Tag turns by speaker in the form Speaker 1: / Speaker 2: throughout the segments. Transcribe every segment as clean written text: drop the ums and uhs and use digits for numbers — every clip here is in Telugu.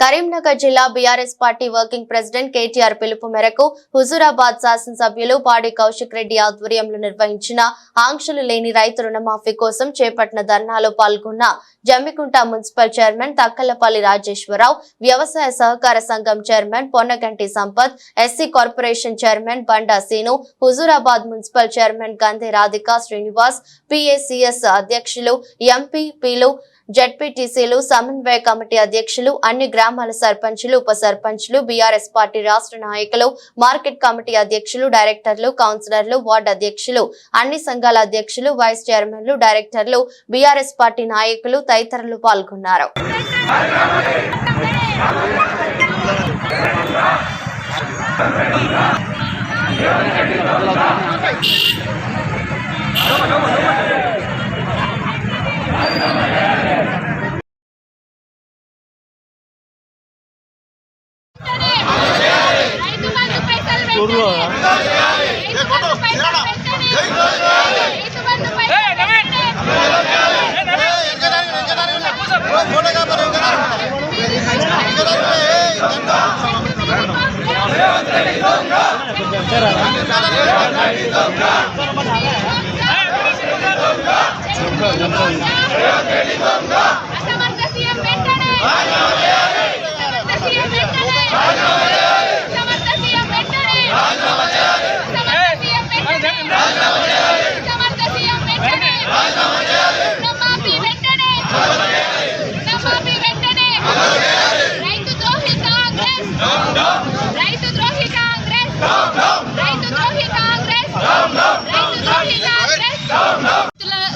Speaker 1: కరీంనగర్ జిల్లా BRS party working president KTR పిలుపు మేరకు హుజూరాబాద్ శాసనసభ్యులు పాడి కౌశిక్ రెడ్డి ఆధ్వర్యంలో నిర్వహించిన ఆంక్షలు లేని రైతు రుణమాఫీ కోసం చేపట్టిన ధర్నాలో పాల్గొన్న జమ్మికుంట మున్సిపల్ చైర్మన్ తక్కలపల్లి రాజేశ్వరరావు, వ్యవసాయ సహకార సంఘం చైర్మన్ పొన్నగంటి సంపత్, ఎస్సీ కార్పొరేషన్ చైర్మన్ బండా scene, Huzurabad municipal chairman గంధే Radhika Srinivas, PACS అధ్యక్షులు, ఎంపీపీలు, జడ్పీటీసీలు, సమన్వయ కమిటీ అధ్యక్షులు, అన్ని గ్రామాల సర్పంచులు, ఉప సర్పంచులు, బీఆర్ఎస్ పార్టీ రాష్ట్ర నాయకులు, మార్కెట్ కమిటీ అధ్యక్షులు, డైరెక్టర్లు, కౌన్సిలర్లు, వార్డు అధ్యక్షులు, అన్ని సంఘాల అధ్యక్షులు, వైస్ చైర్మన్లు, డైరెక్టర్లు, బీఆర్ఎస్ పార్టీ నాయకులు తదితరులు పాల్గొన్నారు.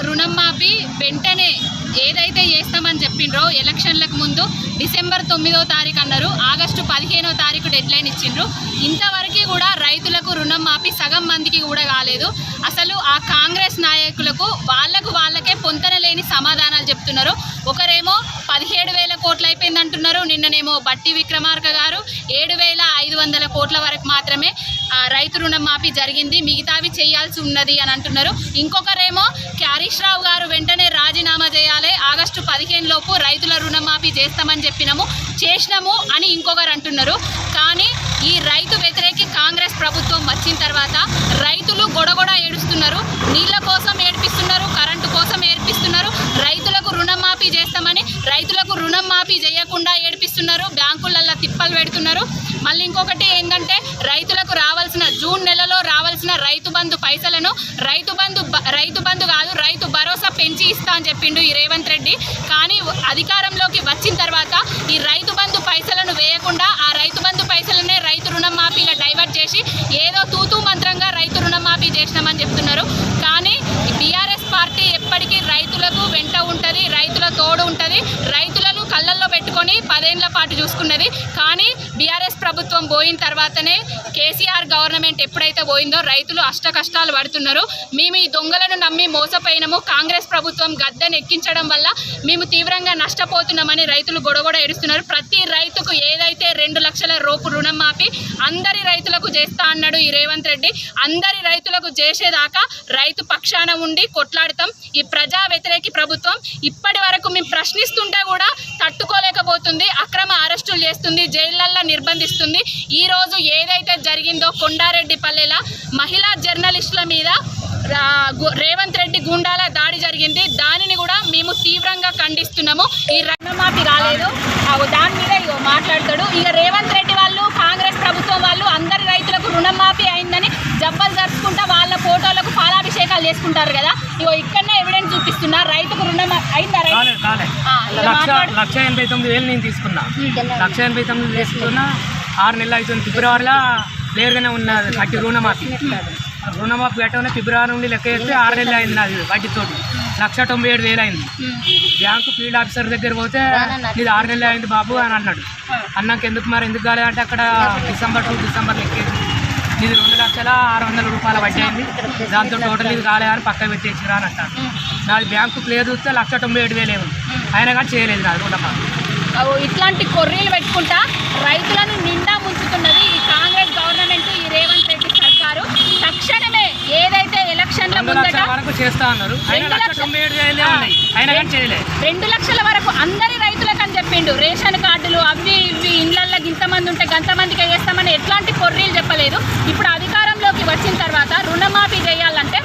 Speaker 2: రుణమాఫీ వెంటనే ఏదైతే చేస్తామని చెప్పిండ్రో ఎలక్షన్లకు ముందు డిసెంబర్ 9వ తారీఖు అన్నారు, ఆగస్టు 15వ తారీఖు డెడ్ లైన్ ఇచ్చిండ్రు. ఇంతవరకు కూడా రైతులకు రుణమాఫీ సగం మందికి కూడా కాలేదు. అసలు ఆ కాంగ్రెస్ నాయకులకు వాళ్ళకే పొంతన లేని సమాధానాలు చెప్తున్నారు. ఒకరేమో 17,000 కోట్లు అయిపోయింది అంటున్నారు, నిన్ననేమో బట్టి విక్రమార్క గారు 7,500 కోట్ల వరకు మాత్రమే రైతు రుణమాఫీ జరిగింది, మిగతావి చేయాల్సి ఉన్నది అని అంటున్నారు. ఇంకొకరేమో హరీష్ రావు గారు వెంటనే రాజీనామా చేయాలి, ఆగస్టు 15 లోపు రైతుల రుణమాఫీ చేస్తామని చేసినాము అని ఇంకొకరు అంటున్నారు. కానీ ఈ రైతు వ్యతిరేకి కాంగ్రెస్ ప్రభుత్వం వచ్చిన తర్వాత రైతులు గొడగొడ ఏడుస్తున్నారు, నీళ్ళ కోసం ఏడిపిస్తున్నారు, కరెంటు కోసం ఏడిపిస్తున్నారు, రైతులకు రుణమాఫీ చేస్తామని రైతులకు రుణమాఫీ చేయకుండా ఏడిపిస్తున్నారు, బ్యాంకులల్లో తిప్పలు పెడుతున్నారు. మళ్ళీ ఇంకొకటి ఏంటంటే రైతులకు రావాల్సిన జూన్ నెలలో రావాల్సిన రైతు బంధు పైసలను రైతు బంధు కాదు రైతు భరోసా పెంచి ఇస్తా అని చెప్పిండు ఈ రేవంత్ రెడ్డి. కానీ అధికారంలోకి వచ్చిన తర్వాత ఈ రైతు బంధు పైసలను వేయకుండా ఆ రైతు బంధు పైసలనే రైతు రుణమాఫీగా డైవర్ట్ చేసి ఏదో తూతూ మంత్రంగా రైతు రుణమాఫీ చేసినామని చెప్తున్నారు. కానీ బీఆర్ఎస్ పార్టీ ఎప్పటికీ రైతులకు వెంట ఉంటుంది, రైతుల తోడు ఉంటుంది, రైతులను కళ్ళల్లో పెట్టుకొని 10 ఏళ్ల పాటు చూసుకున్నది. కానీ బీఆర్ఎస్ ప్రభుత్వం పోయిన తర్వాతనే కేసీఆర్ గవర్నమెంట్ ఎప్పుడైతే పోయిందో రైతులు అష్ట కష్టాలు పడుతున్నారు. మేము ఈ దొంగలను నమ్మి మోసపోయినాము, కాంగ్రెస్ ప్రభుత్వం గద్దెను ఎక్కించడం వల్ల మేము తీవ్రంగా నష్టపోతున్నామని రైతులు గొడగొడ ఏడుస్తున్నారు. ప్రతి రైతుకు ఏదైతే 2 లక్షల రూపు రుణమాఫీ అందరి రైతులకు చేస్తా అన్నాడు ఈ రేవంత్ రెడ్డి. అందరి రైతులకు చేసేదాకా రైతు పక్షాన ఉండి కొట్లాడతాం. ఈ ప్రజా వ్యతిరేకి ప్రభుత్వం ఇప్పటి వరకు మేము ప్రశ్నిస్తుంటే కూడా తట్టుకోలేకపోతుంది, అక్రమ అరెస్టులు చేస్తుంది, జైళ్లల్లో నిర్బంధిస్తుంది. ఈ రోజు ఏదైతే జరిగిందో కొండారెడ్డిపల్లెల మహిళా జర్నలిస్టుల మీద రేవంత్ రెడ్డి గుండాల దాడి జరిగింది, దానిని కూడా మేము తీవ్రంగా ఖండిస్తున్నాము. ఈ రుణమాఫీ రాలేదు, దాని మీద మాట్లాడతాడు. ఇక రేవంత్ రెడ్డి వాళ్ళు కాంగ్రెస్ ప్రభుత్వం వాళ్ళు అందరి రైతులకు రుణమాఫీ అయిందని జబ్బలు జరుపుకుంటా వాళ్ళ ఫోటోలకు పాలాభిషేకాలు చేసుకుంటారు కదా. ఇగో ఇక్కడనే ఎవిడెన్స్ చూపిస్తున్నా, రైతుకు రుణమాఫీ అయిందా?
Speaker 3: 1,89,000 నేను తీసుకున్నా, 1,89,000 తీసుకున్నా. 6 నెలలు అవుతుంది, ఫిబ్రవరిలో క్లియర్గానే ఉన్నది కట్టి రుణమాఫీ పెట్టగానే ఫిబ్రవరి నుండి లెక్క చేస్తే 6 నెలలు అయింది నాది వడ్డీతో. 1,97,000 అయింది. బ్యాంకు ఫీల్డ్ ఆఫీసర్ దగ్గర పోతే ఇది 6 నెలలు అయింది బాబు అని అన్నాడు. అన్నాక ఎందుకు కాలేదంటే అక్కడ డిసెంబర్ లెక్కేది ఇది 2,600,000 రూపాయల వడ్డీ అయింది, దాంతో టోటల్ ఇది కాలేదని పక్క పెట్టేసిరా అని అంటాడు. నాది బ్యాంకు క్లియర్ చూస్తే 1,97,000 ఉంది, అయినా కానీ చేయలేదు నాది రుణమాఫీ.
Speaker 2: ఇట్లాంటి కొర్రీలు పెట్టుకుంటా రైతులను నిండా ముంచుతున్నది ఈ కాంగ్రెస్ గవర్నమెంట్, ఈ రేవంత్ రెడ్డి సర్కారు. తక్షణమే ఏదైతే ఎలక్షన్ల ముందట
Speaker 3: వరకు చేస్తా అన్నారు, 2 లక్షల
Speaker 2: వరకు అందరి రైతులకు అని చెప్పిండు. రేషన్ కార్డులు అవి ఇవి గంతమందికే చేస్తామని ఎట్లాంటి కొర్రీలు చెప్పలేదు. ఇప్పుడు అధికారంలోకి వచ్చిన తర్వాత రుణమాఫీ చేయాలంటే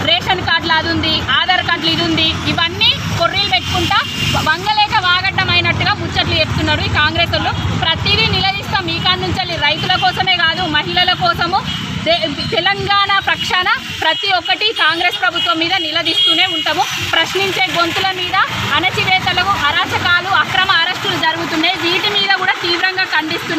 Speaker 2: రేషన్ కార్డులు అది ఉంది, ఆధార్ కార్డులు ఇది ఉంది, ఇవన్నీ కొర్రీలు పెట్టుకుంటా వంగలేక వాగడ్డమైనట్టుగా ముచ్చట్లు చెప్తున్నారు ఈ కాంగ్రెస్ వాళ్ళు. ప్రతిదీ నిలదీస్తాం. మీ కాడ నుంచి రైతుల కోసమే కాదు, మహిళల కోసము, తెలంగాణ పక్షాన ప్రతి ఒక్కటి కాంగ్రెస్ ప్రభుత్వం మీద నిలదీస్తూనే ఉంటాము. ప్రశ్నించే గొంతుల మీద అణచివేతలు, అరాచకాలు, అక్రమ అరెస్టులు జరుగుతున్నాయి. వీటి మీద కూడా తీవ్రంగా ఖండిస్తున్నాం.